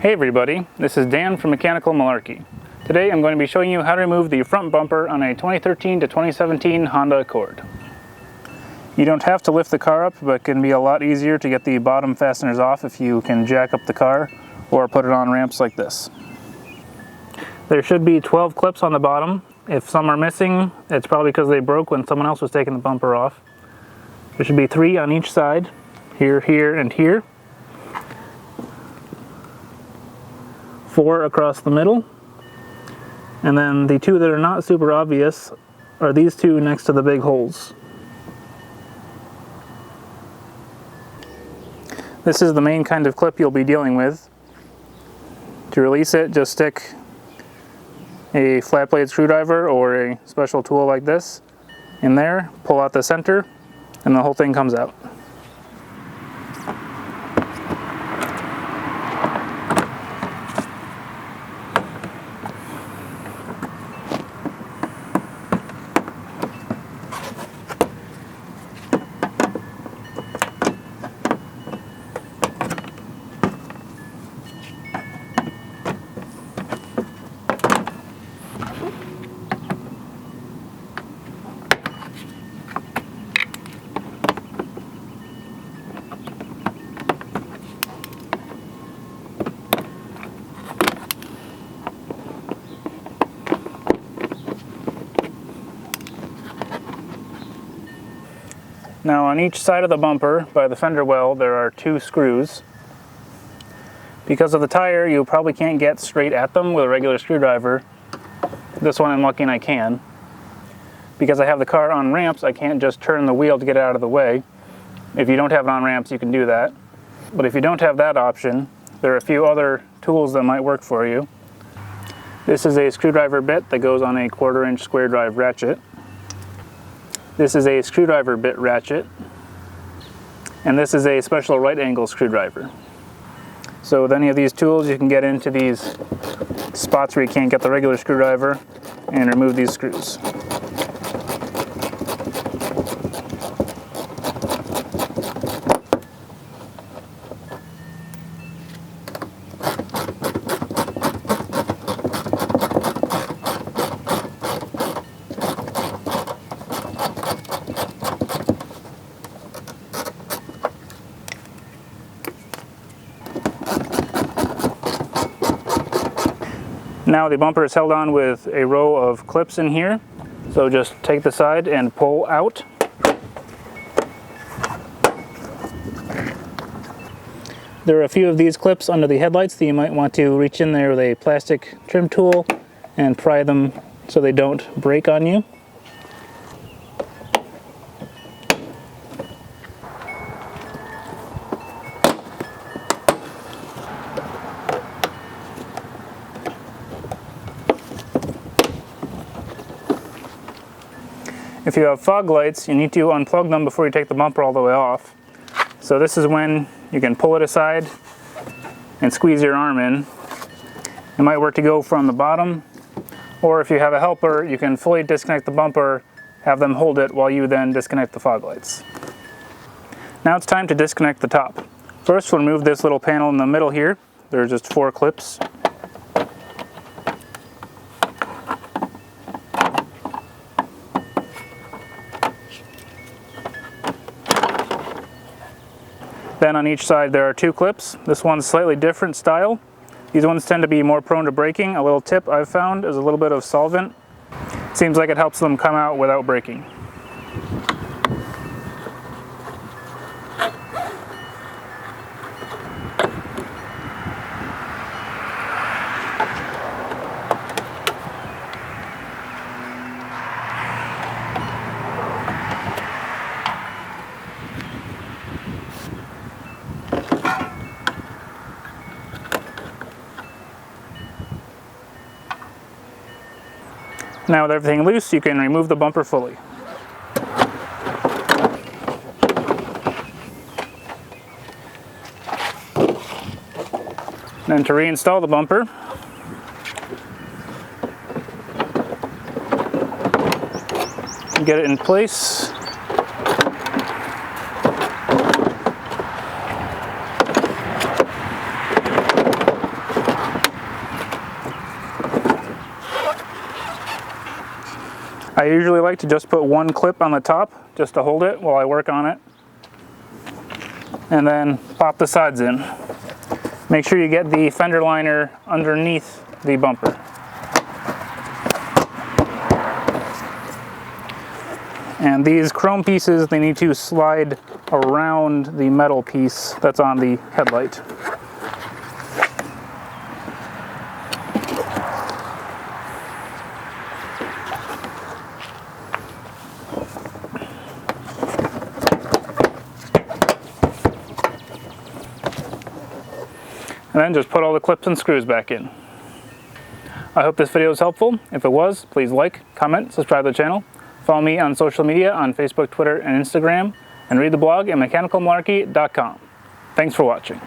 Hey everybody, this is Dan from Mechanical Malarkey. Today I'm going to be showing you how to remove the front bumper on a 2013 to 2017 Honda Accord. You don't have to lift the car up, but it can be a lot easier to get the bottom fasteners off if you can jack up the car or put it on ramps like this. There should be 12 clips on the bottom. If some are missing, it's probably because they broke when someone else was taking the bumper off. There should be 3 on each side, here, here, and here. 4 across the middle, and then the 2 that are not super obvious are these 2 next to the big holes. This is the main kind of clip you'll be dealing with. To release it, just stick a flat blade screwdriver or a special tool like this in there, pull out the center, and the whole thing comes out. Now on each side of the bumper, by the fender well, there are 2 screws. Because of the tire, you probably can't get straight at them with a regular screwdriver. This one I'm lucky and I can. Because I have the car on ramps, I can't just turn the wheel to get it out of the way. If you don't have it on ramps, you can do that. But if you don't have that option, there are a few other tools that might work for you. This is a screwdriver bit that goes on a 1/4-inch square drive ratchet. This is a screwdriver bit ratchet, and this is a special right angle screwdriver. So with any of these tools you can get into these spots where you can't get the regular screwdriver and remove these screws. Now the bumper is held on with a row of clips in here, so just take the side and pull out. There are a few of these clips under the headlights that you might want to reach in there with a plastic trim tool and pry them so they don't break on you. If you have fog lights, you need to unplug them before you take the bumper all the way off. So this is when you can pull it aside and squeeze your arm in. It might work to go from the bottom, or if you have a helper, you can fully disconnect the bumper, have them hold it while you then disconnect the fog lights. Now it's time to disconnect the top. First, we'll remove this little panel in the middle here. There are just 4 clips. Then on each side there are 2 clips. This one's slightly different style. These ones tend to be more prone to breaking. A little tip I've found is a little bit of solvent. Seems like it helps them come out without breaking. Now with everything loose, you can remove the bumper fully. Then to reinstall the bumper, get it in place. I usually like to just put one clip on the top just to hold it while I work on it, and then pop the sides in. Make sure you get the fender liner underneath the bumper. And these chrome pieces, they need to slide around the metal piece that's on the headlight. And then just put all the clips and screws back in. I hope this video was helpful. If it was, please like, comment, subscribe to the channel. Follow me on social media on Facebook, Twitter, and Instagram, and read the blog at mechanicalmalarkey.com. Thanks for watching.